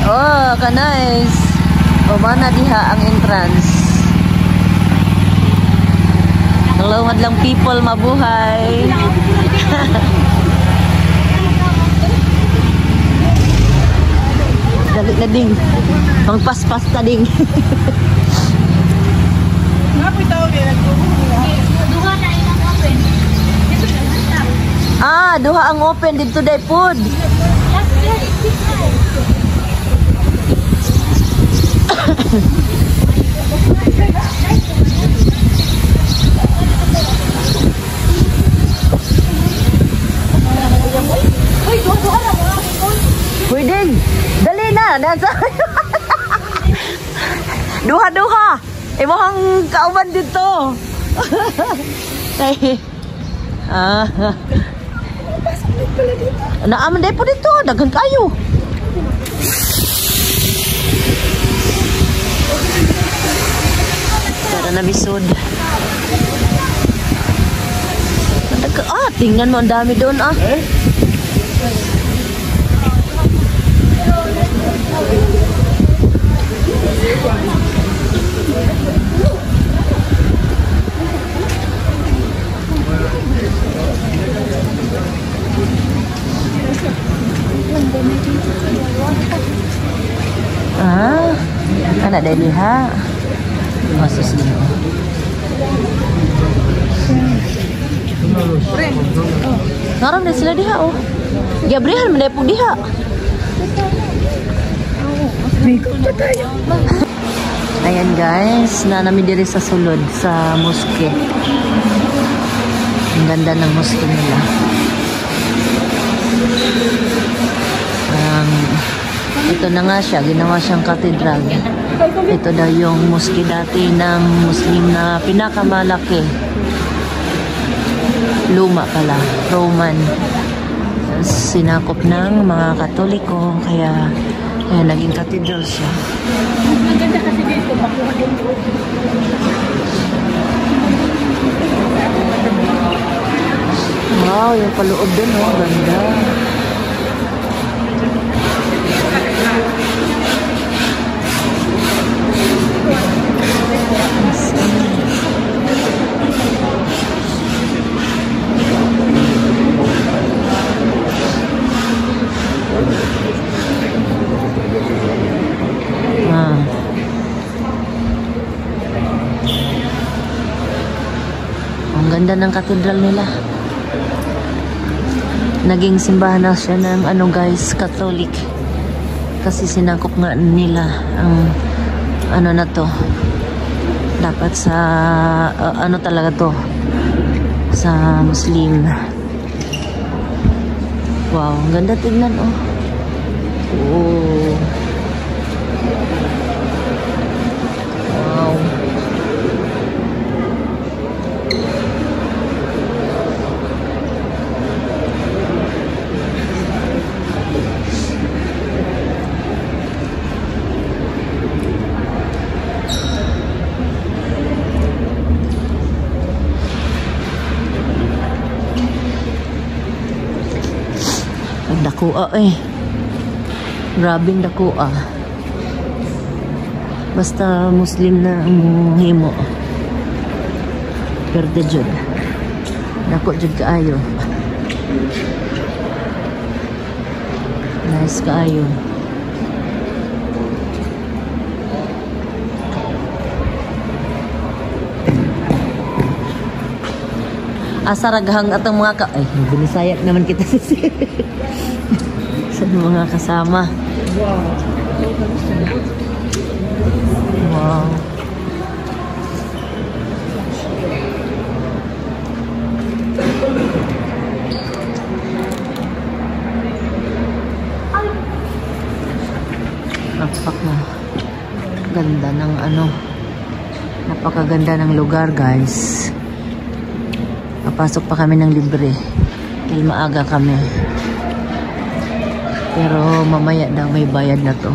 Oh, ka-nice. Pamana diha ang entrance. Hello, madlang people, mabuhay. Dali na ding. Pangpaspas na ding. Ah, duha ang open dito day food. Pwede. Dali na. Duha-duha. Imong kauban dito. Naaman day po dito. Dagan kayo. Tara na bisod. Tingnan mo, ang dami doon Anak dari liha. Masuk sini. Ngaram na sila diha Gabriel mendepog diha. Ayan guys, nanami diri sa sulod sa moske. Ang ganda ng moske nila. Ito na nga siya, ginawa siyang katedral. Ito daw yung moske dati ng Muslim na pinakamalaki. Luma pala, Roman. Sinakop ng mga Katoliko, kaya naging katedral siya. Maganda kasi dito, makuha dito. Wow, yung paloob din, ganda. Ang ganda ng katedral nila. Naging simbahan na siya ng guys, Catholic. Kasi sinakop nga nila ang na to. Dapat sa talaga to sa Muslim. Wow, ang ganda tingnan Oh. Wow. Dakua grabing dakua. Basta Muslim na ang himo. Perde jud. Dako jud kaayo. Nice kaayo. Asaraghang atong mga binisayak naman kita sa mga kasama. Wow. Napakaganda ng napakaganda ng lugar guys. Papasok pa kami ng libre dahil maaga kami. Pero mamaya daw may bayad na to.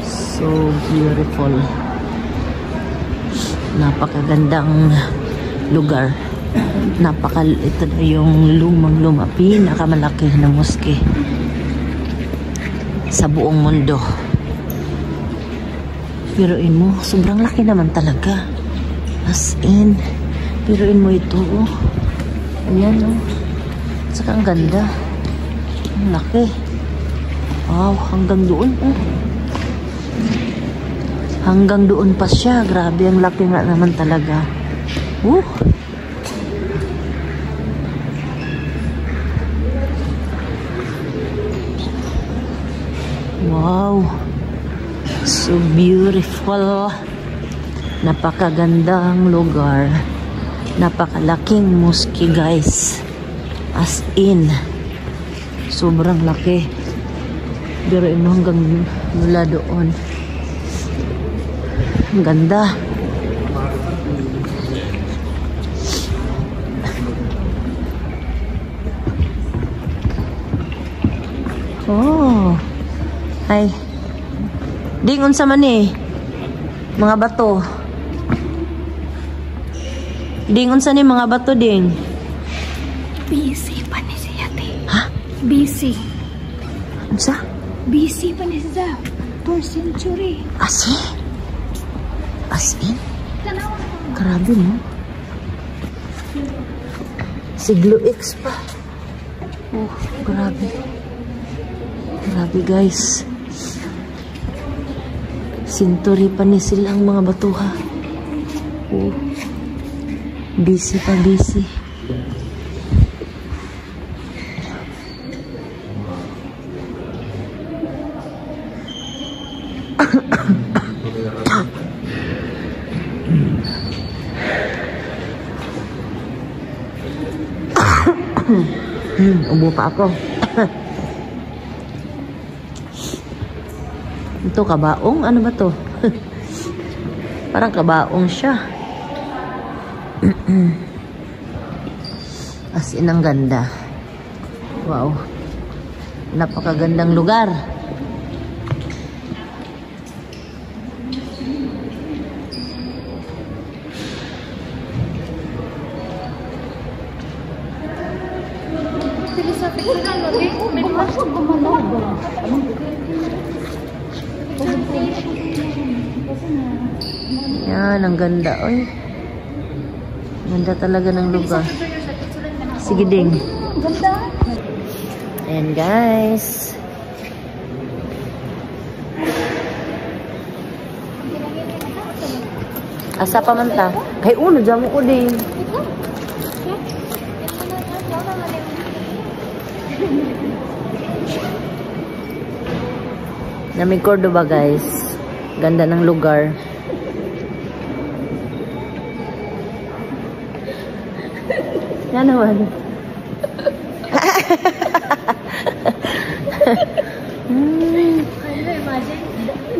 So beautiful. Napakagandang lugar. Ito na yung lumang-luma, pinakamalaki na moske sa buong mundo. Piruin mo, sobrang laki naman talaga. As in, piruin mo ito, oh. Ayan, oh. Saka ang ganda. Ang laki. Wow, hanggang doon, oh. Hanggang doon pa siya. Grabe, ang laki nga naman talaga. Wow. So beautiful. Napakagandang lugar. Napakalaking mosque, guys. As in, sobrang laki. Biruin mo hanggang mula doon. Ang ganda. Oh. Ay. Ding, unsa man eh. Mga bato. Ding, unsa ni mga bato, ding? Busy pa ni siya, te. Ha? Busy. Unsa? Busy pa ni siya. 4th century. Asi? As in? Grabe, no? Siglo X pa. Oh, grabe. Grabe, guys. Century pa ni silang mga batuha. Oh. Busy pa, busy. Ubo pa ako. Ito kabaong? Ano ba to? Parang kabaong siya. As in, ang ganda. Wow. Napakagandang lugar. Yan, ang ganda. Oy. Ganda talaga ng lugar. Sige, ding. And guys. Asa pa man ta? Kay uno, dyan mo ko, ding. Namig Cordoba, guys. Ganda ng lugar. Yan naman. Imagine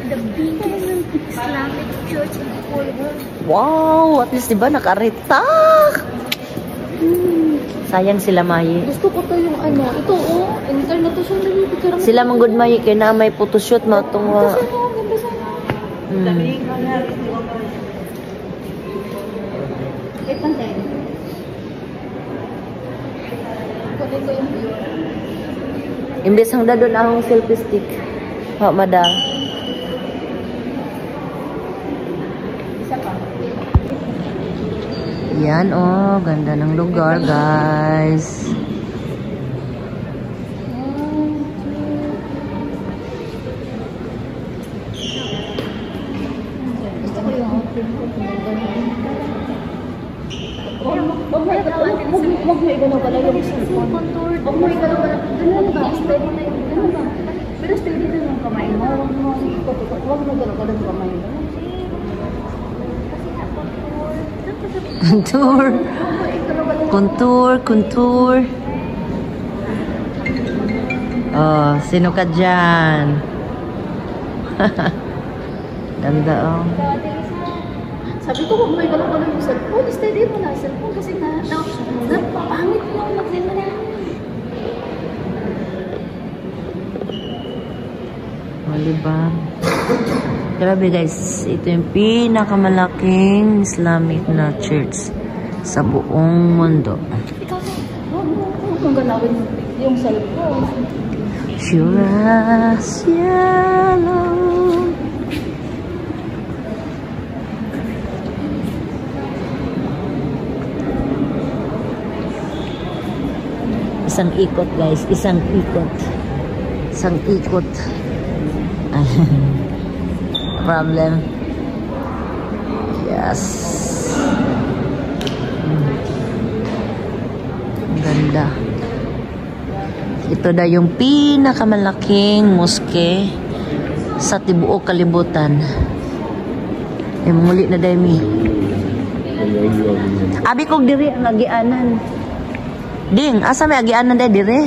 the biggest Islamic church in the whole world. Wow! At least, diba, nakaritak? Sayang sila, Mayi. Gusto ko to yung ano. Ito, oh. Internet to siya. Nagpipicture. Sila mang good, Mayi. Kaya na may photoshoot mo itong wa. Ganda sana. Pantay. Imbes ang dadon akong selfie stick. Ha, madam. Yan, oh. Ganda ng lugar, guys. Gusto ko yung outfit ko. Huwag mo igano pala yung cellphone. Huwag mo igano pala. Ganun ba? Steady na yun. Ganun ba? Pero steady na yung kamay mo. Huwag mo igano pala yung kamay mo. Contour. Contour, contour. Oh, sino ka dyan? Ganda, oh. Sabi ko, huwag mo igano pala yung cellphone. Steady mo na cellphone kasi napapangit mo ang mag-din mo na. O, diba? Grabe, guys. Ito yung pinakamalaking Islamic na church sa buong mundo. Ikaw na. Huwag kong galawin yung cellphone. Sure as yellow. Isang ikot, guys. Isang ikot. Isang ikot. Problem. Yes. Ang ganda. Ito na yung pinakamalaking moske sa tibuok kalibutan. Muli na daymi. Abi kog diri ang agianan. Ding, asa may agianan day dire?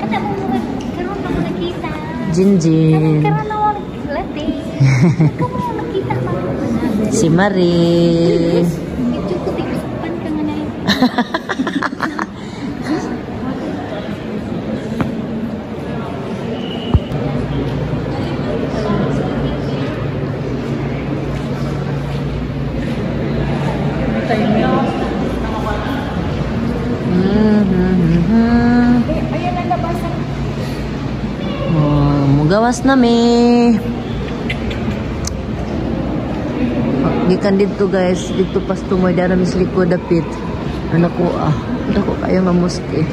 Kada mo karon na mo nakita. Jinjin. Karon na mo lati. Karon mo nakita pa. Si Marie. Ito ko tiusapan ka nga na. Ayan ang labasan. Oh, mugawas na mi. Gikan dito guys, dito pas tumoy dara mis likod dapit. Anak ko dako kayo nga moske.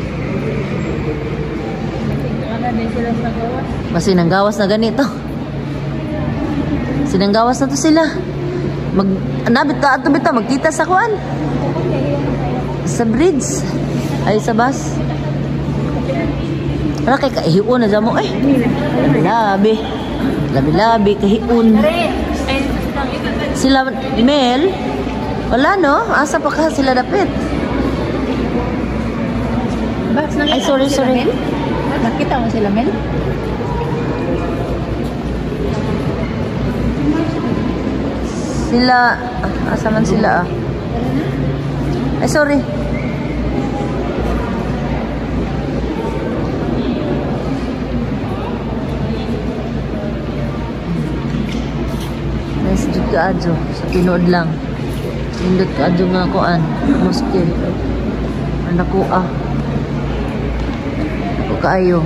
Ana din sila sa gawas. Masinang gawas na ganito. Sinang gawas na to sila. Nabit ka ato bitaw magkita sa kuan. Sa bridge. Ay sa bus. Wala kay kahiun na mo eh. Labi. Labi kahiun. Sila Mel. Wala no? Asa pa ka sila dapit? Ay sorry. Nakita mo sila, Mel? Sila asa man sila Ay sorry. Nice jud ka adyo sa tinuod lang. Indot ka adyo nga kuan, moske. Anak ko Ako kaayo.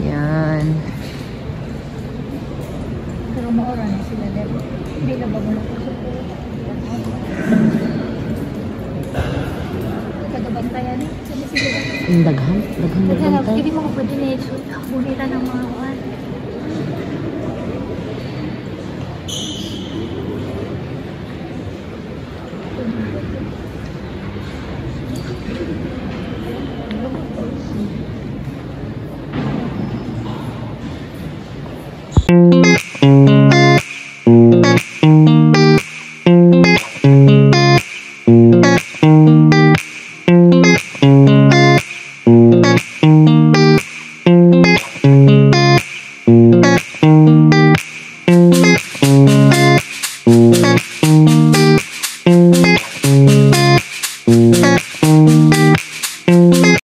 Yan. Pero maura na sila din. Hindi na ba mo na Kagabantayan eh. Sabi sila. Daghan bantay. Hindi mo pwede na ito. Bunita ng mga kuwan.